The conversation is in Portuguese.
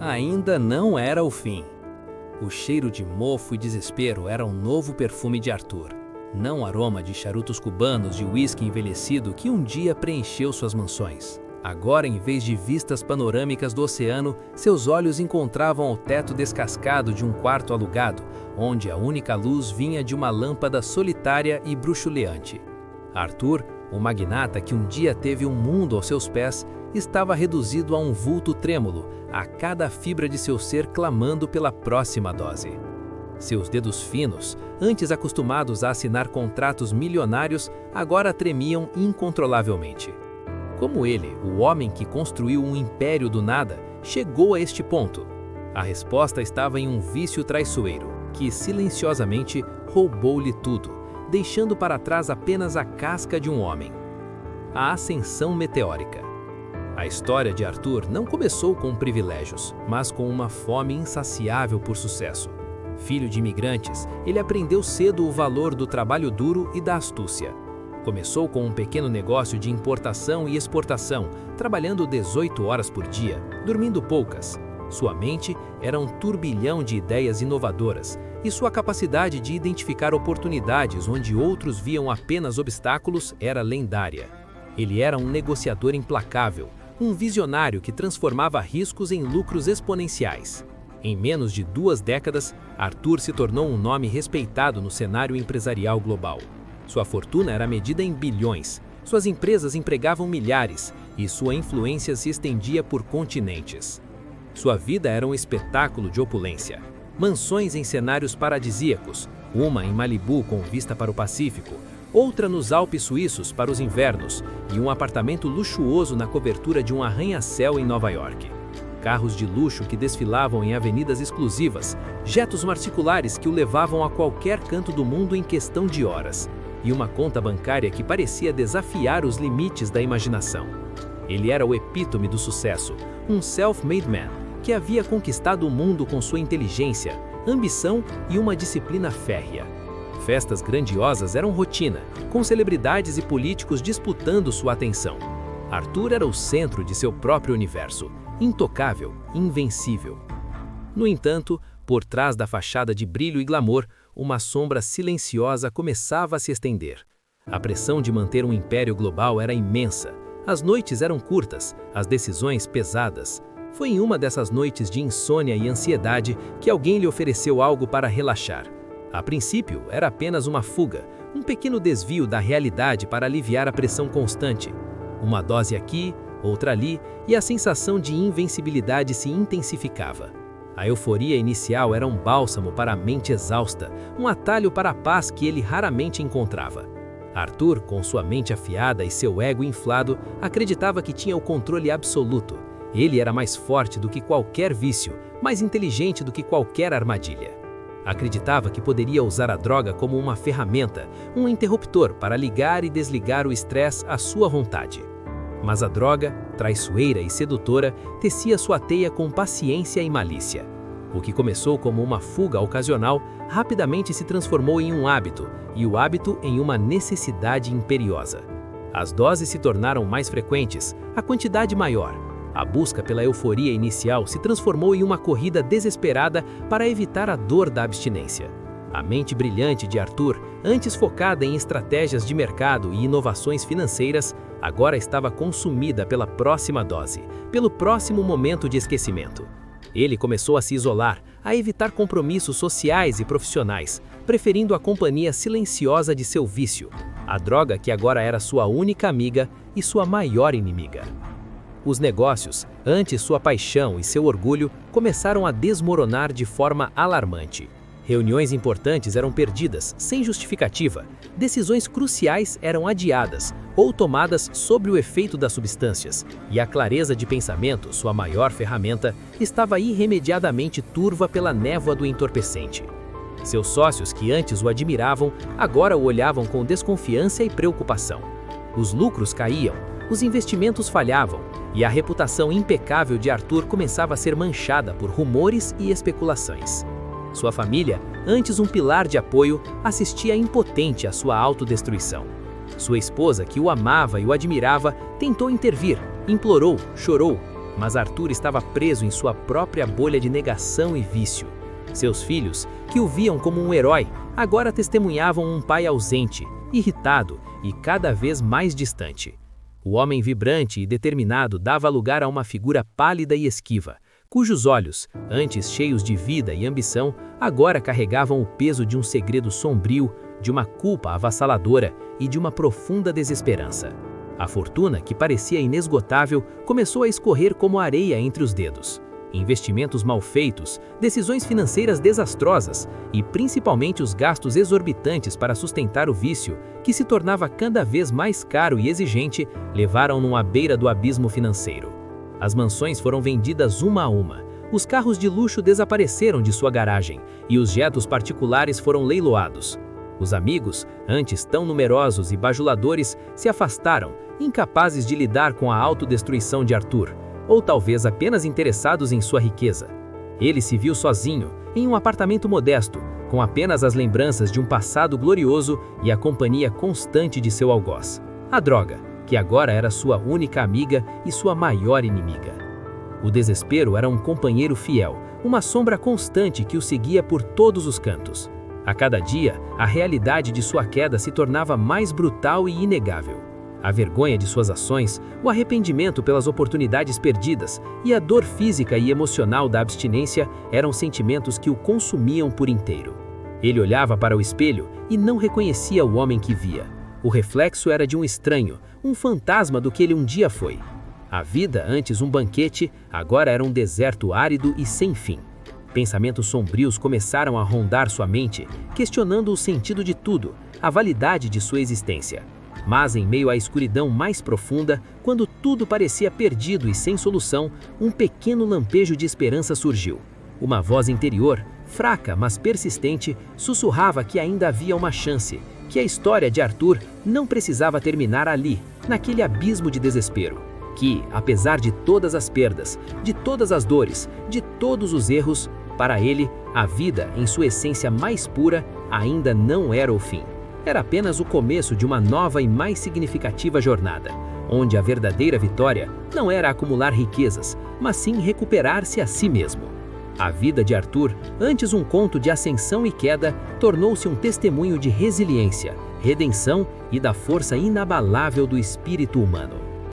Ainda não era o fim. O cheiro de mofo e desespero era um novo perfume de Arthur, não o aroma de charutos cubanos de uísque envelhecido que um dia preencheu suas mansões. Agora, em vez de vistas panorâmicas do oceano, seus olhos encontravam o teto descascado de um quarto alugado, onde a única luz vinha de uma lâmpada solitária e bruxuleante. Arthur, o magnata que um dia teve um mundo aos seus pés, estava reduzido a um vulto trêmulo, a cada fibra de seu ser clamando pela próxima dose. Seus dedos finos, antes acostumados a assinar contratos milionários, agora tremiam incontrolavelmente. Como ele, o homem que construiu um império do nada, chegou a este ponto? A resposta estava em um vício traiçoeiro, que silenciosamente roubou-lhe tudo, deixando para trás apenas a casca de um homem. A ascensão meteórica. A história de Arthur não começou com privilégios, mas com uma fome insaciável por sucesso. Filho de imigrantes, ele aprendeu cedo o valor do trabalho duro e da astúcia. Começou com um pequeno negócio de importação e exportação, trabalhando 18 horas por dia, dormindo poucas. Sua mente era um turbilhão de ideias inovadoras, e sua capacidade de identificar oportunidades onde outros viam apenas obstáculos era lendária. Ele era um negociador implacável, um visionário que transformava riscos em lucros exponenciais. Em menos de 2 décadas, Arthur se tornou um nome respeitado no cenário empresarial global. Sua fortuna era medida em bilhões, suas empresas empregavam milhares e sua influência se estendia por continentes. Sua vida era um espetáculo de opulência. Mansões em cenários paradisíacos, uma em Malibu com vista para o Pacífico, outra nos Alpes suíços para os invernos e um apartamento luxuoso na cobertura de um arranha-céu em Nova York. Carros de luxo que desfilavam em avenidas exclusivas, jetos particulares que o levavam a qualquer canto do mundo em questão de horas, e uma conta bancária que parecia desafiar os limites da imaginação. Ele era o epítome do sucesso, um self-made man que havia conquistado o mundo com sua inteligência, ambição e uma disciplina férrea. Festas grandiosas eram rotina, com celebridades e políticos disputando sua atenção. Arthur era o centro de seu próprio universo, intocável, invencível. No entanto, por trás da fachada de brilho e glamour, uma sombra silenciosa começava a se estender. A pressão de manter um império global era imensa. As noites eram curtas, as decisões pesadas. Foi em uma dessas noites de insônia e ansiedade que alguém lhe ofereceu algo para relaxar. A princípio, era apenas uma fuga, um pequeno desvio da realidade para aliviar a pressão constante. Uma dose aqui, outra ali, e a sensação de invencibilidade se intensificava. A euforia inicial era um bálsamo para a mente exausta, um atalho para a paz que ele raramente encontrava. Arthur, com sua mente afiada e seu ego inflado, acreditava que tinha o controle absoluto. Ele era mais forte do que qualquer vício, mais inteligente do que qualquer armadilha. Acreditava que poderia usar a droga como uma ferramenta, um interruptor para ligar e desligar o estresse à sua vontade. Mas a droga, traiçoeira e sedutora, tecia sua teia com paciência e malícia. O que começou como uma fuga ocasional, rapidamente se transformou em um hábito, e o hábito em uma necessidade imperiosa. As doses se tornaram mais frequentes, a quantidade maior. A busca pela euforia inicial se transformou em uma corrida desesperada para evitar a dor da abstinência. A mente brilhante de Arthur, antes focada em estratégias de mercado e inovações financeiras, agora estava consumida pela próxima dose, pelo próximo momento de esquecimento. Ele começou a se isolar, a evitar compromissos sociais e profissionais, preferindo a companhia silenciosa de seu vício, a droga que agora era sua única amiga e sua maior inimiga. Os negócios, antes sua paixão e seu orgulho, começaram a desmoronar de forma alarmante. Reuniões importantes eram perdidas, sem justificativa. Decisões cruciais eram adiadas ou tomadas sob o efeito das substâncias. E a clareza de pensamento, sua maior ferramenta, estava irremediadamente turva pela névoa do entorpecente. Seus sócios, que antes o admiravam, agora o olhavam com desconfiança e preocupação. Os lucros caíam, os investimentos falhavam, e a reputação impecável de Arthur começava a ser manchada por rumores e especulações. Sua família, antes um pilar de apoio, assistia impotente à sua autodestruição. Sua esposa, que o amava e o admirava, tentou intervir, implorou, chorou. Mas Arthur estava preso em sua própria bolha de negação e vício. Seus filhos, que o viam como um herói, agora testemunhavam um pai ausente, irritado e cada vez mais distante. O homem vibrante e determinado dava lugar a uma figura pálida e esquiva, cujos olhos, antes cheios de vida e ambição, agora carregavam o peso de um segredo sombrio, de uma culpa avassaladora e de uma profunda desesperança. A fortuna, que parecia inesgotável, começou a escorrer como areia entre os dedos. Investimentos mal feitos, decisões financeiras desastrosas e principalmente os gastos exorbitantes para sustentar o vício, que se tornava cada vez mais caro e exigente, levaram-no à beira do abismo financeiro. As mansões foram vendidas uma a uma, os carros de luxo desapareceram de sua garagem e os jetos particulares foram leiloados. Os amigos, antes tão numerosos e bajuladores, se afastaram, incapazes de lidar com a autodestruição de Arthur, ou talvez apenas interessados em sua riqueza. Ele se viu sozinho, em um apartamento modesto, com apenas as lembranças de um passado glorioso e a companhia constante de seu algoz, a droga, que agora era sua única amiga e sua maior inimiga. O desespero era um companheiro fiel, uma sombra constante que o seguia por todos os cantos. A cada dia, a realidade de sua queda se tornava mais brutal e inegável. A vergonha de suas ações, o arrependimento pelas oportunidades perdidas e a dor física e emocional da abstinência eram sentimentos que o consumiam por inteiro. Ele olhava para o espelho e não reconhecia o homem que via. O reflexo era de um estranho, um fantasma do que ele um dia foi. A vida, antes um banquete, agora era um deserto árido e sem fim. Pensamentos sombrios começaram a rondar sua mente, questionando o sentido de tudo, a validade de sua existência. Mas em meio à escuridão mais profunda, quando tudo parecia perdido e sem solução, um pequeno lampejo de esperança surgiu. Uma voz interior, fraca mas persistente, sussurrava que ainda havia uma chance, que a história de Arthur não precisava terminar ali, naquele abismo de desespero. Que, apesar de todas as perdas, de todas as dores, de todos os erros, para ele, a vida, em sua essência mais pura, ainda não era o fim. Era apenas o começo de uma nova e mais significativa jornada, onde a verdadeira vitória não era acumular riquezas, mas sim recuperar-se a si mesmo. A vida de Arthur, antes um conto de ascensão e queda, tornou-se um testemunho de resiliência, redenção e da força inabalável do espírito humano.